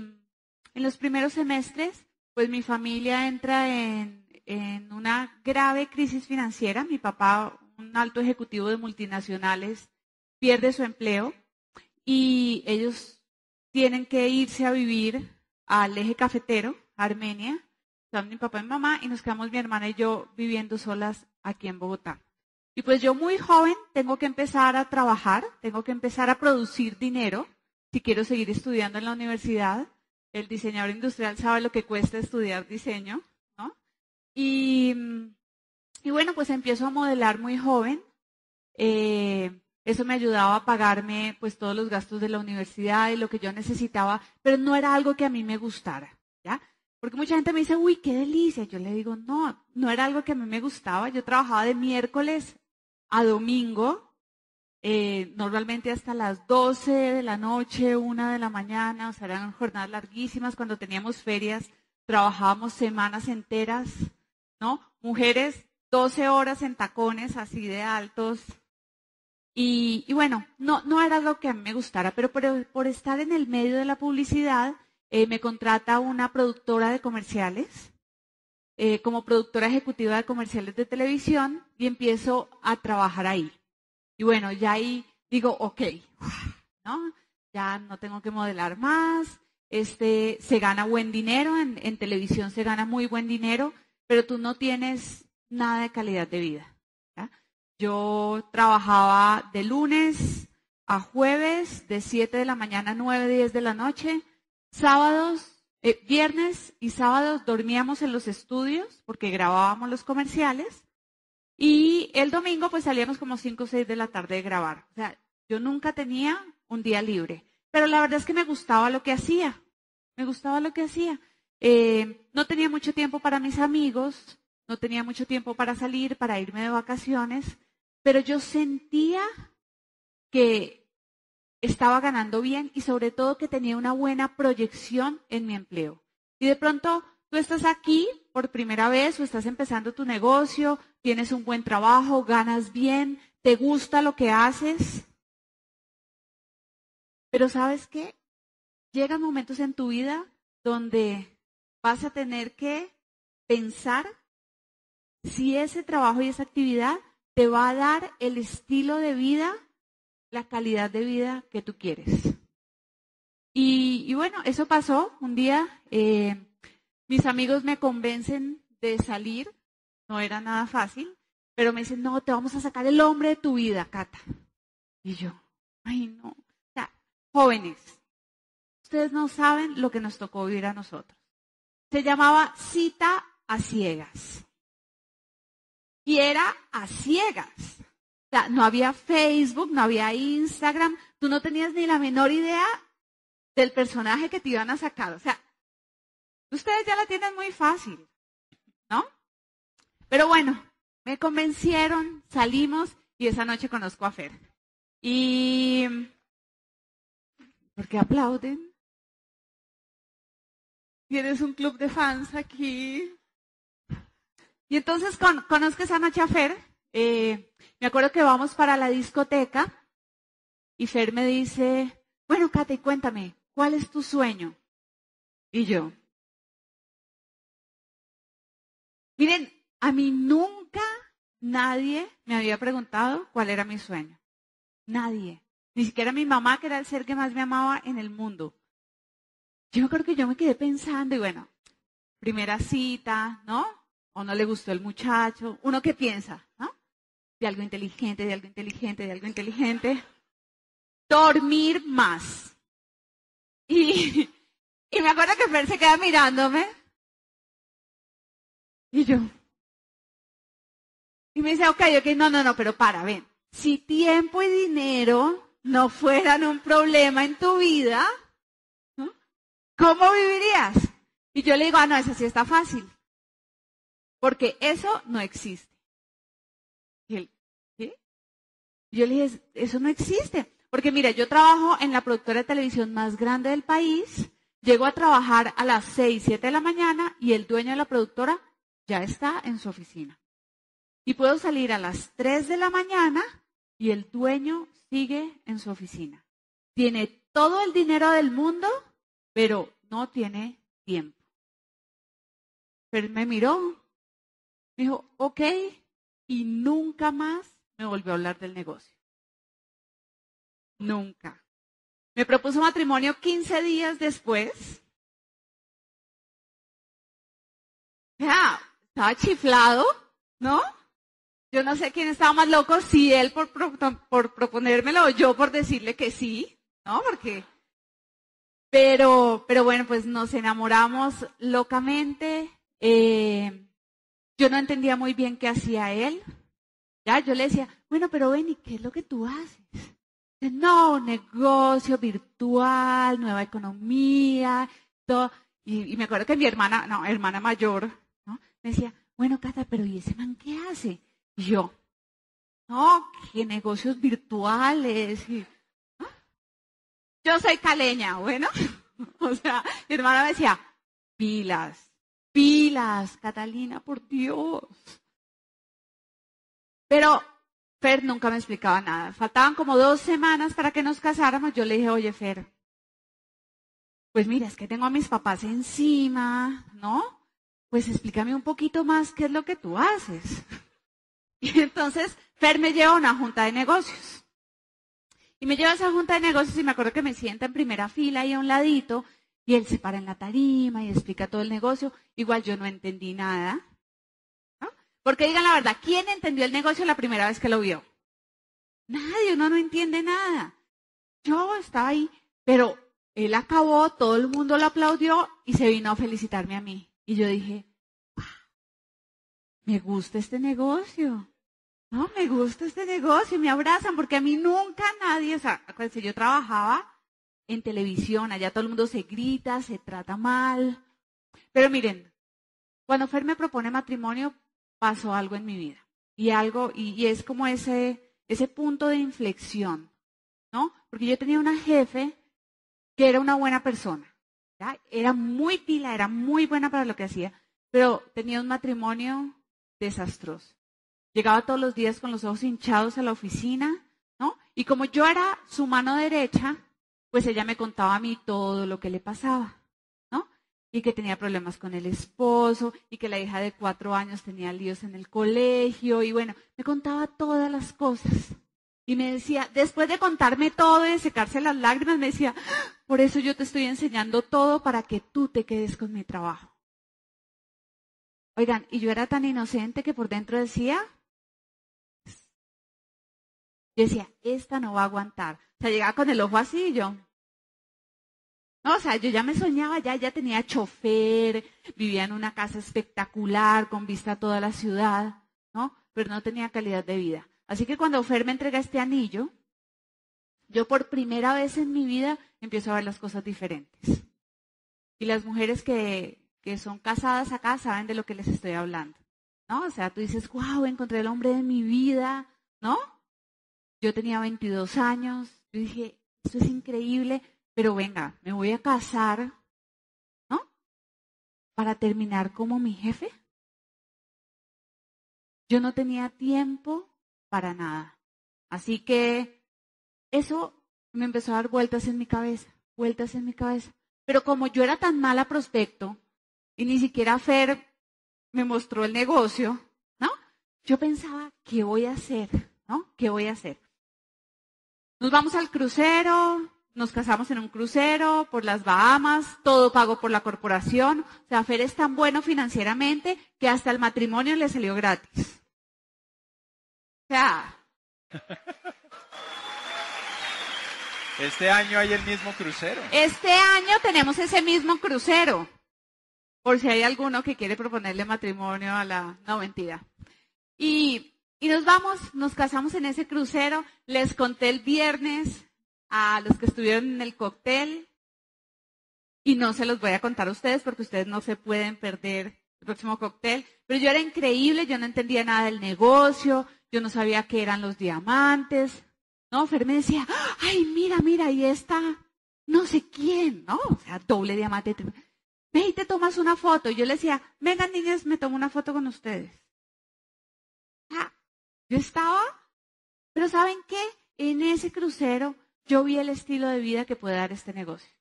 en los primeros semestres, pues mi familia entra en una grave crisis financiera. Mi papá, un alto ejecutivo de multinacionales, pierde su empleo y ellos tienen que irse a vivir al eje cafetero, Armenia. Son mi papá y mi mamá y nos quedamos mi hermana y yo viviendo solas aquí en Bogotá. Y pues yo muy joven tengo que empezar a trabajar, tengo que empezar a producir dinero si quiero seguir estudiando en la universidad. El diseñador industrial sabe lo que cuesta estudiar diseño, ¿no? Y bueno, pues empiezo a modelar muy joven. Eso me ayudaba a pagarme pues todos los gastos de la universidad y lo que yo necesitaba, pero no era algo que a mí me gustara, ¿ya? Porque mucha gente me dice, uy, qué delicia. Yo le digo, no era algo que a mí me gustaba. Yo trabajaba de miércoles a domingo, normalmente hasta las 12 de la noche, 1 de la mañana, o sea, eran jornadas larguísimas. Cuando teníamos ferias, trabajábamos semanas enteras, ¿no? Mujeres, 12 horas en tacones así de altos. Y bueno, no era algo que a mí me gustara, pero por estar en el medio de la publicidad, me contrata una productora de comerciales, como productora ejecutiva de comerciales de televisión, y empiezo a trabajar ahí. Y bueno, ya ahí digo, ok, ¿no? Ya no tengo que modelar más, se gana buen dinero, en televisión se gana muy buen dinero, pero tú no tienes nada de calidad de vida, ¿ya? Yo trabajaba de lunes a jueves, de 7 de la mañana a 9, 10 de la noche, sábados, viernes y sábados dormíamos en los estudios porque grabábamos los comerciales. Y el domingo pues salíamos como 5 o 6 de la tarde de grabar. O sea, yo nunca tenía un día libre. Pero la verdad es que me gustaba lo que hacía. Me gustaba lo que hacía. No tenía mucho tiempo para mis amigos, no tenía mucho tiempo para salir, para irme de vacaciones. Pero yo sentía que estaba ganando bien y sobre todo que tenía una buena proyección en mi empleo. Y de pronto tú estás aquí por primera vez o estás empezando tu negocio, tienes un buen trabajo, ganas bien, te gusta lo que haces. Pero ¿sabes qué? Llegan momentos en tu vida donde vas a tener que pensar si ese trabajo y esa actividad te va a dar el estilo de vida, la calidad de vida que tú quieres. Y bueno, eso pasó. Un día mis amigos me convencen de salir, no era nada fácil, pero me dicen, no, te vamos a sacar el hombre de tu vida, Cata. Y yo, ay no, o sea, jóvenes, ustedes no saben lo que nos tocó vivir a nosotros. Se llamaba cita a ciegas. Y era a ciegas. O sea, no había Facebook, no había Instagram, tú no tenías ni la menor idea del personaje que te iban a sacar. O sea, ustedes ya la tienen muy fácil, ¿no? Pero bueno, me convencieron, salimos y esa noche conozco a Fer. Y... ¿por qué aplauden? Tienes un club de fans aquí. Y entonces conozco esa noche a Fer. Me acuerdo que vamos para la discoteca y Fer me dice, bueno, Kate, cuéntame, ¿cuál es tu sueño? Y yo, miren, a mí nunca nadie me había preguntado cuál era mi sueño. Nadie. Ni siquiera mi mamá, que era el ser que más me amaba en el mundo. Yo me acuerdo que yo me quedé pensando y bueno, primera cita, ¿no? O no le gustó el muchacho. ¿Uno qué piensa? ¿No? De algo inteligente, de algo inteligente, de algo inteligente. Dormir más. Y me acuerdo que Fer se queda mirándome. Y yo. Y me dice, ok, no, pero ven. Si tiempo y dinero no fueran un problema en tu vida, ¿no? ¿Cómo vivirías? Y yo le digo, no, eso sí está fácil. Porque eso no existe. Y él, ¿qué? Y yo le dije, eso no existe. Porque mira, yo trabajo en la productora de televisión más grande del país, llego a trabajar a las 6, 7 de la mañana y el dueño de la productora ya está en su oficina. Y puedo salir a las 3 de la mañana y el dueño sigue en su oficina. Tiene todo el dinero del mundo, pero no tiene tiempo. Pero me miró, me dijo, ok, y nunca más me volvió a hablar del negocio. Nunca. Me propuso matrimonio 15 días después. Ya, estaba chiflado, ¿no? Yo no sé quién estaba más loco, si él por proponérmelo o yo por decirle que sí, ¿no? Pero bueno, pues nos enamoramos locamente. Yo no entendía muy bien qué hacía él. Ya, yo le decía, bueno, pero ven, ¿y qué es lo que tú haces? No, negocio virtual, nueva economía, todo. Y me acuerdo que mi hermana mayor, ¿no? Me decía, bueno, Cata, pero ¿y ese man qué hace? Y yo, no, que negocios virtuales. ¿No? Yo soy caleña, bueno. O sea, mi hermana me decía, pilas, Catalina, por Dios. Pero Fer nunca me explicaba nada. Faltaban como 2 semanas para que nos casáramos. Yo le dije, oye, Fer, pues mira, es que tengo a mis papás encima, ¿no? Pues explícame un poquito más qué es lo que tú haces. Y entonces Fer me lleva a una junta de negocios. Y me lleva a esa junta de negocios y me acuerdo que me sienta en primera fila ahí a un ladito y él se para en la tarima y explica todo el negocio. Igual yo no entendí nada. ¿No? Porque digan la verdad, ¿quién entendió el negocio la primera vez que lo vio? Nadie, uno no entiende nada. Yo estaba ahí, pero él acabó, todo el mundo lo aplaudió y se vino a felicitarme a mí. Y yo dije, me gusta este negocio. No, me gusta este negocio, me abrazan, porque a mí nunca nadie, o sea, acuérdense, yo trabajaba en televisión, allá todo el mundo se grita, se trata mal. Pero miren, cuando Fer me propone matrimonio, pasó algo en mi vida. Y es como ese punto de inflexión, ¿no? Porque yo tenía una jefe que era una buena persona, ¿ya? Era muy pila, era muy buena para lo que hacía, pero tenía un matrimonio desastroso. Llegaba todos los días con los ojos hinchados a la oficina, ¿no? Y como yo era su mano derecha, pues ella me contaba a mí todo lo que le pasaba, ¿no? y que tenía problemas con el esposo y que la hija de 4 años tenía líos en el colegio y bueno, me contaba todas las cosas. Y me decía, después de contarme todo y de secarse las lágrimas, me decía, por eso yo te estoy enseñando todo para que tú te quedes con mi trabajo. Oigan, y yo era tan inocente que por dentro decía, esta no va a aguantar. O sea, llegaba con el ojo así y yo. No, o sea, yo ya me soñaba, ya tenía chofer, vivía en una casa espectacular, con vista a toda la ciudad, ¿no? Pero no tenía calidad de vida. Así que cuando Fer me entrega este anillo, yo por primera vez en mi vida empiezo a ver las cosas diferentes. Y las mujeres que son casadas acá saben de lo que les estoy hablando, ¿no? O sea, tú dices, wow, encontré el hombre de mi vida, ¿no? Yo tenía 22 años, yo dije, esto es increíble, pero venga, me voy a casar, ¿no? Para terminar como mi jefe. Yo no tenía tiempo para nada. Así que eso me empezó a dar vueltas en mi cabeza. Pero como yo era tan mala prospecto y ni siquiera Fer me mostró el negocio, ¿no? Yo pensaba, ¿qué voy a hacer? ¿No? ¿Qué voy a hacer? Nos vamos al crucero, nos casamos en un crucero por las Bahamas, todo pago por la corporación. O sea, Fer es tan bueno financieramente que hasta el matrimonio le salió gratis. O sea... Este año hay el mismo crucero. Este año tenemos ese mismo crucero. Por si hay alguno que quiere proponerle matrimonio a la... No, mentira. Y nos vamos, nos casamos en ese crucero. Les conté el viernes a los que estuvieron en el cóctel. Y no se los voy a contar a ustedes porque ustedes no se pueden perder el próximo cóctel. Pero yo era increíble, yo no entendía nada del negocio, yo no sabía qué eran los diamantes. No, Fer me decía, ay, mira, ahí está no sé quién, ¿no? O sea, doble diamante. Ve y te tomas una foto. Y yo le decía, vengan niñas, me tomo una foto con ustedes. Yo estaba, pero ¿saben qué? En ese crucero yo vi el estilo de vida que puede dar este negocio.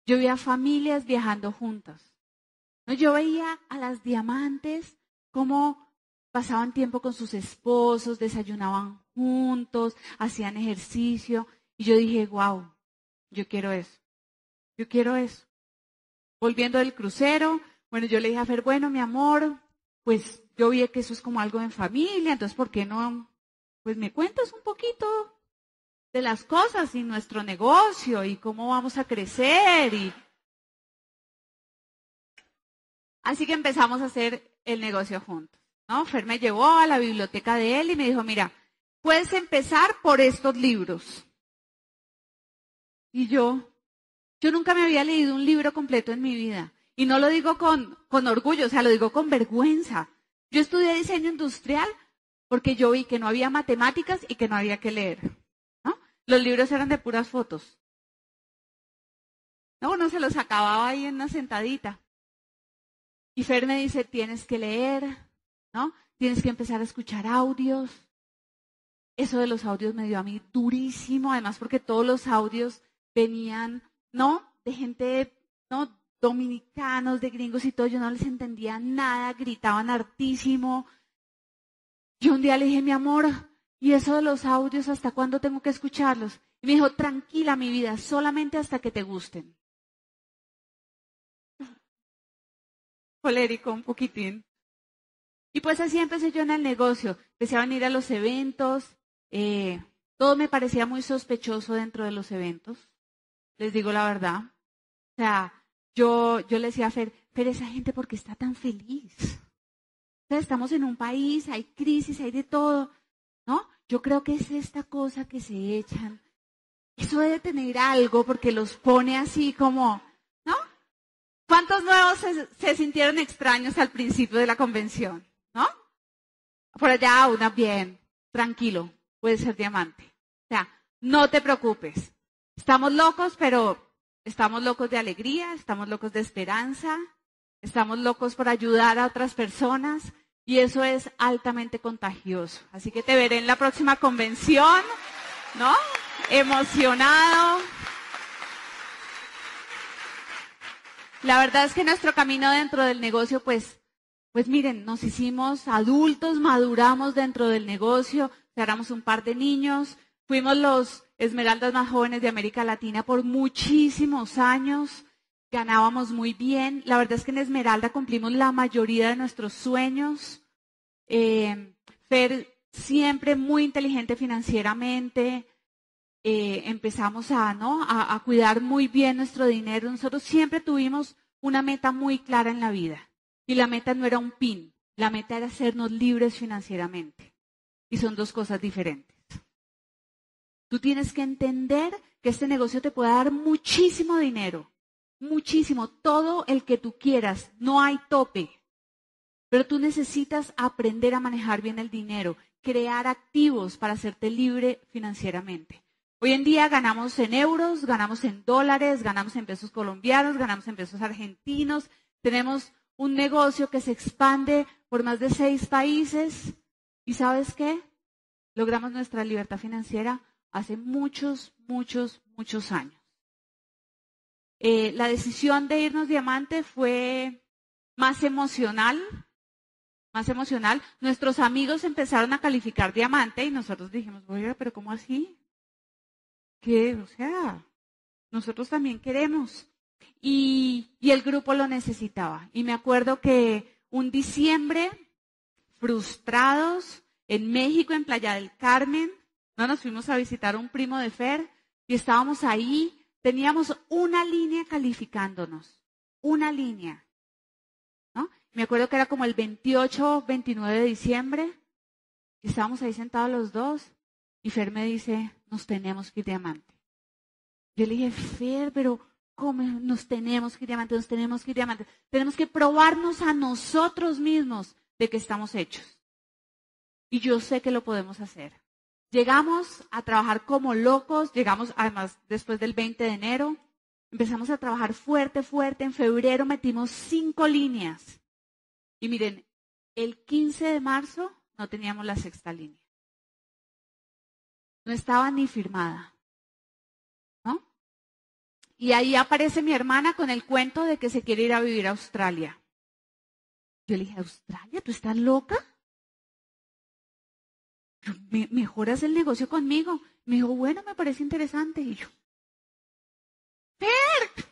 Yo vi a familias viajando juntas. ¿No? Yo veía a las diamantes cómo pasaban tiempo con sus esposos, desayunaban juntos, hacían ejercicio. Y yo dije, wow, yo quiero eso. Volviendo del crucero, bueno, yo le dije a Fer, bueno, mi amor, pues yo vi que eso es como algo en familia, entonces, ¿por qué no? Pues me cuentas un poquito de las cosas y nuestro negocio y cómo vamos a crecer. Así que empezamos a hacer el negocio juntos, ¿no? Fer me llevó a la biblioteca de él y me dijo, mira, puedes empezar por estos libros. Y yo nunca me había leído un libro completo en mi vida. Y no lo digo con orgullo, o sea, lo digo con vergüenza. Yo estudié diseño industrial porque yo vi que no había matemáticas y que no había que leer, ¿no? Los libros eran de puras fotos. No, uno se los acababa ahí en una sentadita. Y Fer me dice, tienes que leer, ¿no? Tienes que empezar a escuchar audios. Eso de los audios me dio a mí durísimo, además porque todos los audios venían, ¿no? De gente, ¿no? Dominicanos, de gringos y todo, yo no les entendía nada, gritaban hartísimo. Yo un día le dije, mi amor, ¿y eso de los audios hasta cuándo tengo que escucharlos? Y me dijo, tranquila mi vida, solamente hasta que te gusten. Colérico un poquitín. Y pues así empecé yo en el negocio, empecé a venir a los eventos, todo me parecía muy sospechoso dentro de los eventos, les digo la verdad. O sea, yo le decía a Fer, esa gente ¿por qué está tan feliz? O sea, estamos en un país, hay crisis, hay de todo, ¿no? Yo creo que es esta cosa que se echan. Eso debe tener algo porque los pone así como, ¿no? ¿Cuántos nuevos se sintieron extraños al principio de la convención? ¿No? Por allá una bien, tranquilo, puede ser diamante. O sea, no te preocupes. Estamos locos, pero estamos locos de alegría, estamos locos de esperanza, estamos locos por ayudar a otras personas y eso es altamente contagioso. Así que te veré en la próxima convención, ¿no? Emocionado. La verdad es que nuestro camino dentro del negocio, pues miren, nos hicimos adultos, maduramos dentro del negocio, cerramos un par de niños, fuimos los esmeraldas más jóvenes de América Latina por muchísimos años, ganábamos muy bien. La verdad es que en Esmeralda cumplimos la mayoría de nuestros sueños. Fer siempre muy inteligente financieramente. Empezamos a cuidar muy bien nuestro dinero. Nosotros siempre tuvimos una meta muy clara en la vida. Y la meta no era un pin, la meta era hacernos libres financieramente. Y son dos cosas diferentes. Tú tienes que entender que este negocio te puede dar muchísimo dinero, muchísimo, todo el que tú quieras, no hay tope. Pero tú necesitas aprender a manejar bien el dinero, crear activos para hacerte libre financieramente. Hoy en día ganamos en euros, ganamos en dólares, ganamos en pesos colombianos, ganamos en pesos argentinos. Tenemos un negocio que se expande por más de 6 países. ¿Y sabes qué? Logramos nuestra libertad financiera hace muchos, muchos, muchos años. La decisión de irnos diamante fue más emocional. Nuestros amigos empezaron a calificar diamante y nosotros dijimos, oiga, pero ¿cómo así? ¿Qué? O sea, nosotros también queremos. Y el grupo lo necesitaba. Y me acuerdo que un diciembre, frustrados, en México, en Playa del Carmen, no nos fuimos a visitar a un primo de Fer y estábamos ahí, teníamos una línea calificándonos, una línea. ¿No? Me acuerdo que era como el 28, 29 de diciembre, y estábamos ahí sentados los dos, y Fer me dice, nos tenemos que ir diamante. Yo le dije, Fer, pero ¿cómo nos tenemos que ir diamante? Nos tenemos que ir diamante. Tenemos que probarnos a nosotros mismos de que estamos hechos. Y yo sé que lo podemos hacer. Llegamos a trabajar como locos, llegamos además después del 20 de enero, empezamos a trabajar fuerte, en febrero metimos 5 líneas. Y miren, el 15 de marzo no teníamos la 6ª línea. No estaba ni firmada, ¿no? Y ahí aparece mi hermana con el cuento de que se quiere ir a vivir a Australia. Yo le dije, ¿Australia? ¿Tú estás loca? ¿Mejoras el negocio conmigo? Me dijo, bueno, me parece interesante. Y yo, ¡Fer!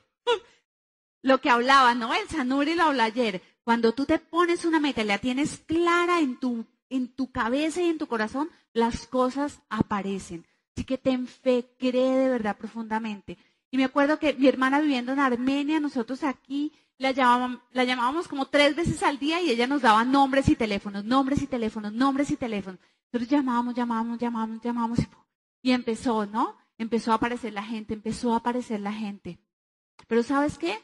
Lo que hablaba, ¿no? El Sanuri lo habló ayer. Cuando tú te pones una meta y la tienes clara en tu cabeza y en tu corazón, las cosas aparecen. Así que ten fe, cree de verdad profundamente. Y me acuerdo que mi hermana viviendo en Armenia, nosotros aquí la llamábamos como 3 veces al día y ella nos daba nombres y teléfonos. Nosotros llamábamos y empezó, ¿no? Empezó a aparecer la gente. Pero ¿sabes qué?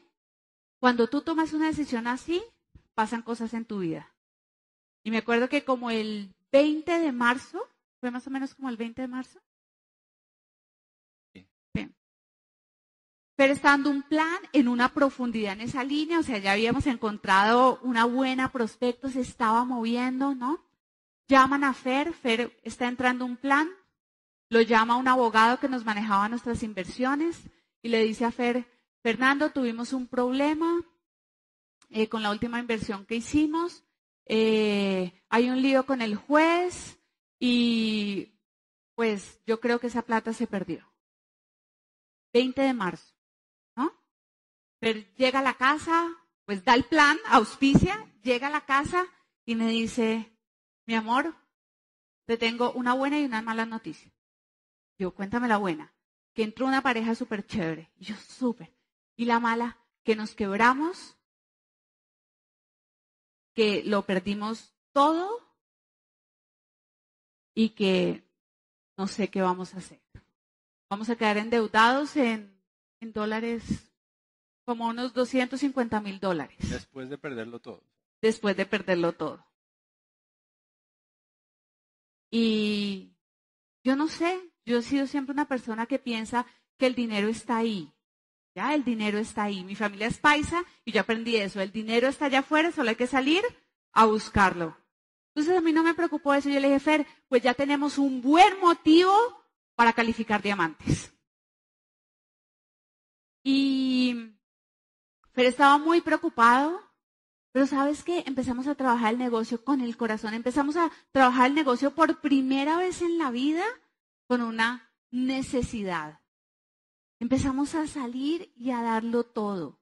Cuando tú tomas una decisión así, pasan cosas en tu vida. Y me acuerdo que como el 20 de marzo, fue más o menos como el 20 de marzo. Sí. Pero está dando un plan en una profundidad en esa línea, o sea, ya habíamos encontrado una buena prospecto, se estaba moviendo, ¿no? Llaman a Fer está entrando un plan, lo llama un abogado que nos manejaba nuestras inversiones y le dice a Fer, Fernando, tuvimos un problema con la última inversión que hicimos, hay un lío con el juez y pues yo creo que esa plata se perdió. 20 de marzo, ¿no? Pero llega a la casa, pues da el plan, auspicia, llega a la casa y me dice, mi amor, te tengo una buena y una mala noticia. Yo, cuéntame la buena, que entró una pareja súper chévere. Y yo, súper. Y la mala, que nos quebramos, que lo perdimos todo y que no sé qué vamos a hacer. Vamos a quedar endeudados en dólares como unos $250,000. Después de perderlo todo. Después de perderlo todo. Y yo no sé, yo he sido siempre una persona que piensa que el dinero está ahí. Ya, el dinero está ahí. Mi familia es paisa y yo aprendí eso. El dinero está allá afuera, solo hay que salir a buscarlo. Entonces a mí no me preocupó eso. Yo le dije, Fer, pues ya tenemos un buen motivo para calificar diamantes. Y Pero estaba muy preocupado. Pero ¿sabes qué? Empezamos a trabajar el negocio con el corazón. Empezamos a trabajar el negocio por primera vez en la vida con una necesidad. Empezamos a salir y a darlo todo.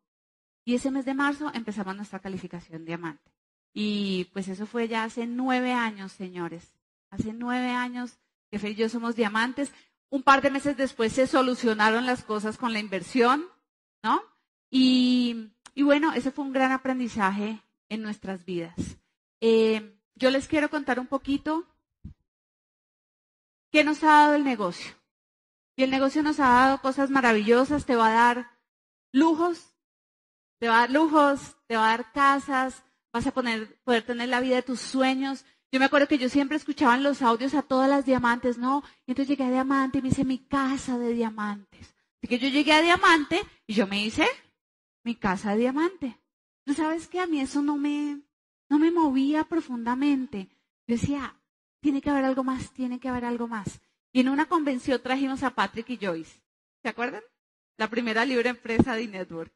Y ese mes de marzo empezamos nuestra calificación diamante. Y pues eso fue ya hace 9 años, señores. Hace 9 años que Fer y yo somos diamantes. Un par de meses después se solucionaron las cosas con la inversión, ¿no? Y bueno, ese fue un gran aprendizaje en nuestras vidas. Yo les quiero contar un poquito qué nos ha dado el negocio. Y el negocio nos ha dado cosas maravillosas, te va a dar lujos, te va a dar casas, vas a poder tener la vida de tus sueños. Yo me acuerdo que yo siempre escuchaba en los audios a todas las diamantes, ¿no? Y entonces llegué a diamante y me hice mi casa de diamantes. Así que yo llegué a diamante y yo me hice mi casa de diamante. Pero ¿sabes qué? A mí eso no me movía profundamente. Yo decía, tiene que haber algo más, tiene que haber algo más. Y en una convención trajimos a Patrick y Joyce. ¿Se acuerdan? La primera libre empresa de Network.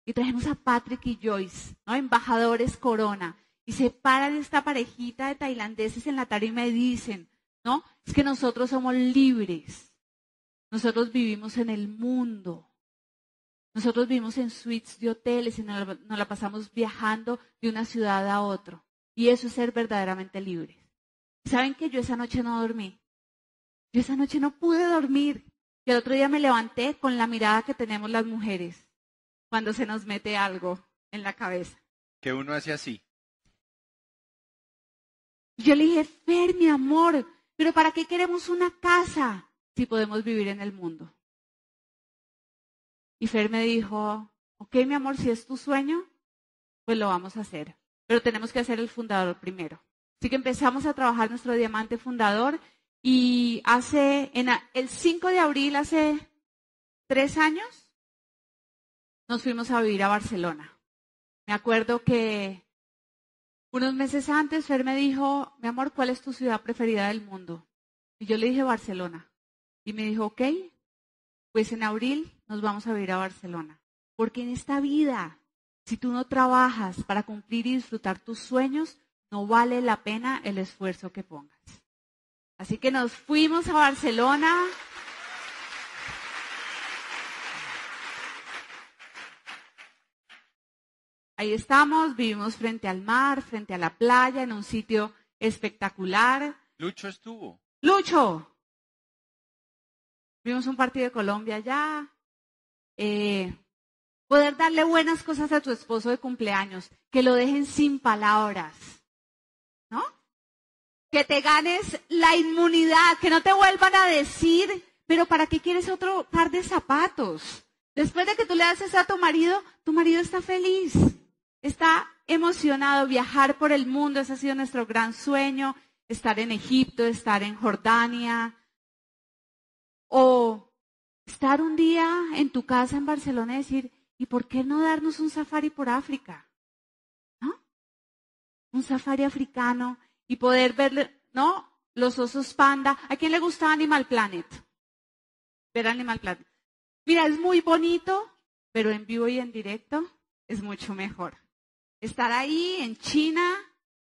Y trajimos a Patrick y Joyce, ¿no? Embajadores Corona. Y se paran esta parejita de tailandeses en la tarima y dicen, ¿no? Es que nosotros somos libres. Nosotros vivimos en el mundo. Nosotros vivimos en suites de hoteles y nos la pasamos viajando de una ciudad a otra. Y eso es ser verdaderamente libres. ¿Saben que yo esa noche no dormí? Yo esa noche no pude dormir. Y el otro día me levanté con la mirada que tenemos las mujeres cuando se nos mete algo en la cabeza. Que uno hace así. Yo le dije, Fer, mi amor, ¿pero para qué queremos una casa si podemos vivir en el mundo? Y Fer me dijo, ok, mi amor, si es tu sueño, pues lo vamos a hacer. Pero tenemos que hacer el fundador primero. Así que empezamos a trabajar nuestro diamante fundador y el 5 de abril, hace 3 años, nos fuimos a vivir a Barcelona. Me acuerdo que unos meses antes Fer me dijo, mi amor, ¿cuál es tu ciudad preferida del mundo? Y yo le dije Barcelona. Y me dijo, ok, pues en abril nos vamos a vivir a Barcelona. Porque en esta vida, si tú no trabajas para cumplir y disfrutar tus sueños, no vale la pena el esfuerzo que pongas. Así que nos fuimos a Barcelona. Ahí estamos, vivimos frente al mar, frente a la playa, en un sitio espectacular. Lucho estuvo. ¡Lucho! Vimos un partido de Colombia allá. Poder darle buenas cosas a tu esposo de cumpleaños, que lo dejen sin palabras, ¿no? Que te ganes la inmunidad, que no te vuelvan a decir, pero ¿para qué quieres otro par de zapatos? Después de que tú le das eso a tu marido está feliz, está emocionado, viajar por el mundo, ese ha sido nuestro gran sueño, estar en Egipto, estar en Jordania, o estar un día en tu casa en Barcelona y decir, ¿y por qué no darnos un safari por África? ¿No? Un safari africano y poder ver, ¿no? Los osos panda. ¿A quién le gusta Animal Planet? Ver Animal Planet. Mira, es muy bonito, pero en vivo y en directo es mucho mejor. Estar ahí en China,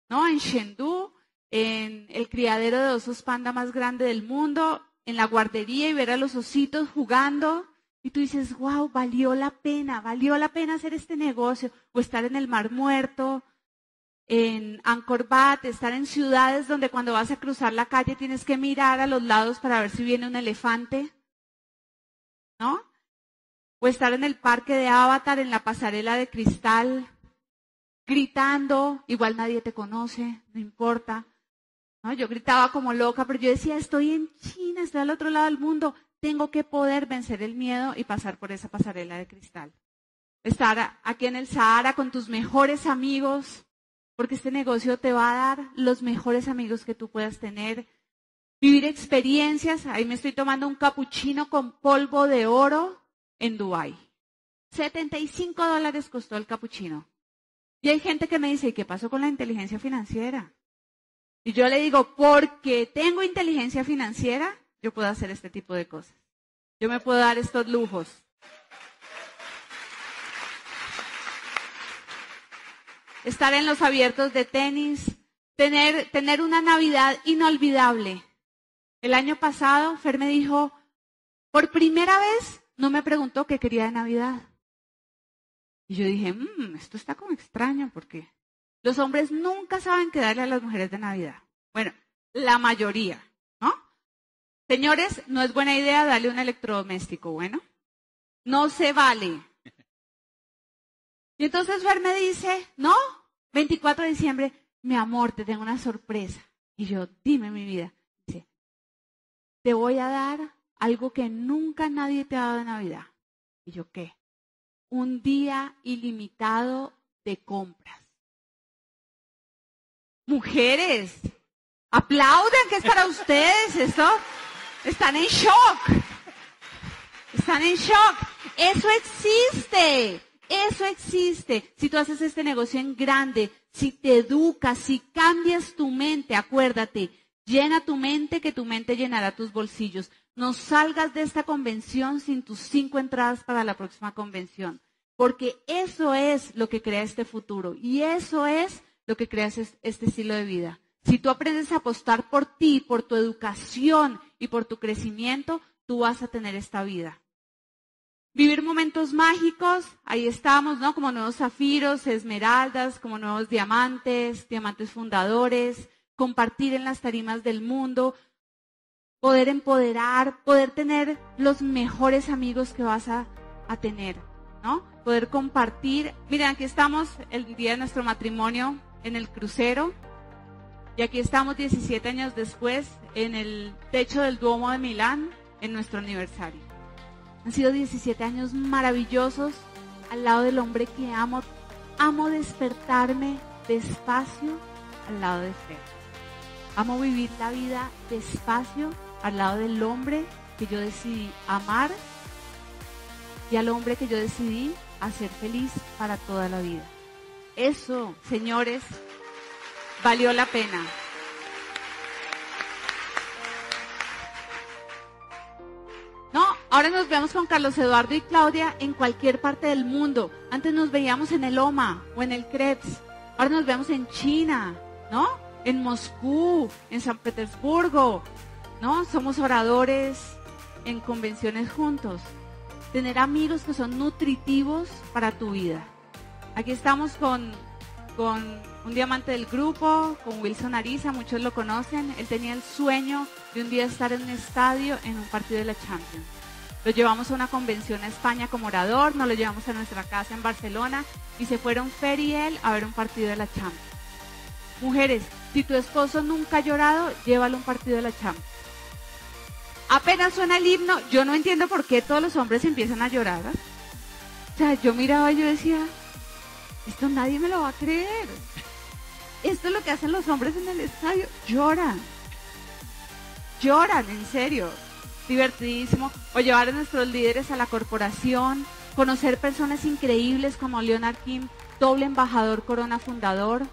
¿no? En Chengdu, en el criadero de osos panda más grande del mundo, en la guardería y ver a los ositos jugando. Y tú dices, wow, valió la pena hacer este negocio. O estar en el Mar Muerto, en Angkor Wat, estar en ciudades donde cuando vas a cruzar la calle tienes que mirar a los lados para ver si viene un elefante, ¿no? O estar en el parque de Avatar, en la pasarela de cristal, gritando, igual nadie te conoce, no importa, ¿no? Yo gritaba como loca, pero yo decía, estoy en China, estoy al otro lado del mundo, tengo que poder vencer el miedo y pasar por esa pasarela de cristal. Estar aquí en el Sahara con tus mejores amigos, porque este negocio te va a dar los mejores amigos que tú puedas tener. Vivir experiencias, ahí me estoy tomando un capuchino con polvo de oro en Dubái. $75 costó el capuchino. Y hay gente que me dice, ¿y qué pasó con la inteligencia financiera? Y yo le digo, porque tengo inteligencia financiera, yo puedo hacer este tipo de cosas. Yo me puedo dar estos lujos. estar en los abiertos de tenis, tener una Navidad inolvidable. El año pasado, Fer me dijo, por primera vez no me preguntó qué quería de Navidad. Y yo dije, esto está como extraño porque los hombres nunca saben qué darle a las mujeres de Navidad. Bueno, la mayoría, ¿no? Señores, no es buena idea darle un electrodoméstico, bueno. No se vale. Y entonces Fer me dice, no, 24 de diciembre, mi amor, te tengo una sorpresa. Y yo, dime mi vida. Dice, te voy a dar algo que nunca nadie te ha dado de Navidad. Y yo, ¿qué? Un día ilimitado de compras. Mujeres, aplaudan que es para ustedes esto. Están en shock. Están en shock. Eso existe. Eso existe. Si tú haces este negocio en grande, si te educas, si cambias tu mente, acuérdate, llena tu mente que tu mente llenará tus bolsillos. No salgas de esta convención sin tus 5 entradas para la próxima convención. Porque eso es lo que crea este futuro. Y eso es lo que crea este estilo de vida. Si tú aprendes a apostar por ti, por tu educación y por tu crecimiento, tú vas a tener esta vida. Vivir momentos mágicos, ahí estamos, ¿no? Como nuevos zafiros, esmeraldas, como nuevos diamantes, diamantes fundadores, compartir en las tarimas del mundo, poder empoderar, poder tener los mejores amigos que vas a tener, ¿no? Poder compartir. Miren, aquí estamos el día de nuestro matrimonio en el crucero y aquí estamos 17 años después en el techo del Duomo de Milán en nuestro aniversario. Han sido 17 años maravillosos al lado del hombre que amo. Amo despertarme despacio al lado de Fer. Amo vivir la vida despacio al lado del hombre que yo decidí amar y al hombre que yo decidí hacer feliz para toda la vida. Eso, señores, valió la pena. No, ahora nos vemos con Carlos Eduardo y Claudia en cualquier parte del mundo. Antes nos veíamos en el OMA o en el Krebs. Ahora nos vemos en China, ¿no? En Moscú, en San Petersburgo, ¿no? Somos oradores en convenciones juntos. Tener amigos que son nutritivos para tu vida. Aquí estamos con un diamante del grupo, con Wilson Ariza, muchos lo conocen. Él tenía el sueño de un día estar en un estadio en un partido de la Champions. Lo llevamos a una convención a España como orador, nos lo llevamos a nuestra casa en Barcelona y se fueron Fer y él a ver un partido de la Champions. Mujeres, si tu esposo nunca ha llorado, llévalo a un partido de la Champions. Apenas suena el himno, yo no entiendo por qué todos los hombres empiezan a llorar, ¿eh? O sea, yo miraba y yo decía, esto nadie me lo va a creer. Esto es lo que hacen los hombres en el estadio, lloran. Lloran, en serio. Divertidísimo. O llevar a nuestros líderes a la corporación, conocer personas increíbles como Leonard Kim, doble embajador Corona fundador.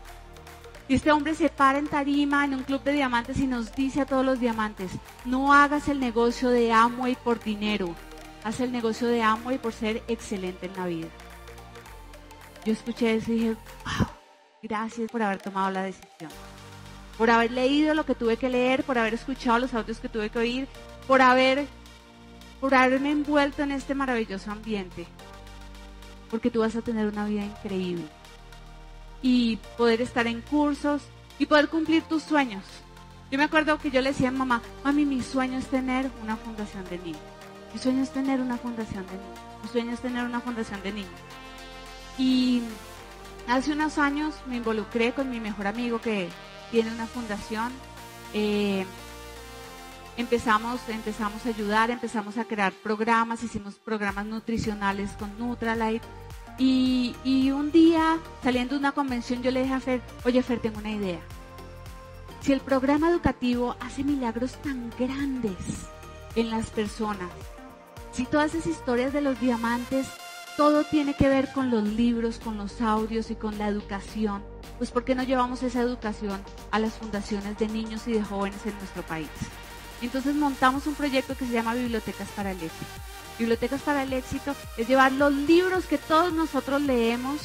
Y este hombre se para en tarima en un club de diamantes y nos dice a todos los diamantes, no hagas el negocio de Amway por dinero, haz el negocio de Amway por ser excelente en la vida. Yo escuché eso y dije, wow, gracias por haber tomado la decisión, por haber leído lo que tuve que leer, por haber escuchado los audios que tuve que oír, por haberme envuelto en este maravilloso ambiente, porque tú vas a tener una vida increíble. Y poder estar en cursos y poder cumplir tus sueños. Yo me acuerdo que yo le decía a mamá, mami, mi sueño es tener una fundación de niños. Mi sueño es tener una fundación de niños. Mi sueño es tener una fundación de niños. Y hace unos años me involucré con mi mejor amigo que tiene una fundación. Empezamos a ayudar, empezamos a crear programas, hicimos programas nutricionales con Nutralite. Y un día, saliendo de una convención, yo le dije a Fer, oye Fer, tengo una idea. Si el programa educativo hace milagros tan grandes en las personas, si todas esas historias de los diamantes, todo tiene que ver con los libros, con los audios y con la educación, pues ¿por qué no llevamos esa educación a las fundaciones de niños y de jóvenes en nuestro país? Entonces montamos un proyecto que se llama Bibliotecas para el Éxito. Bibliotecas para el Éxito es llevar los libros que todos nosotros leemos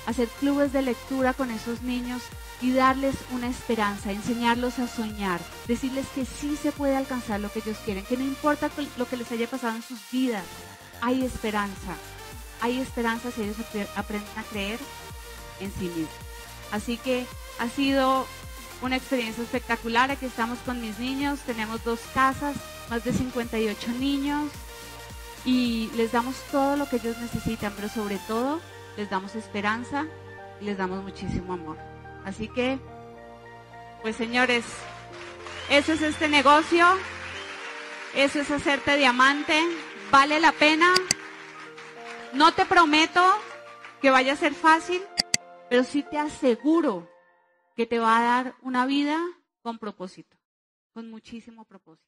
hacer clubes de lectura con esos niños y darles una esperanza, enseñarlos a soñar, decirles que sí se puede alcanzar lo que ellos quieren, que no importa lo que les haya pasado en sus vidas, hay esperanza si ellos aprenden a creer en sí mismos. Así que ha sido una experiencia espectacular. Aquí estamos con mis niños, tenemos 2 casas, más de 58 niños y les damos todo lo que ellos necesitan, pero sobre todo les damos esperanza y les damos muchísimo amor. Así que, pues señores, eso es este negocio, eso es hacerte diamante, vale la pena. No te prometo que vaya a ser fácil, pero sí te aseguro que te va a dar una vida con propósito, con muchísimo propósito.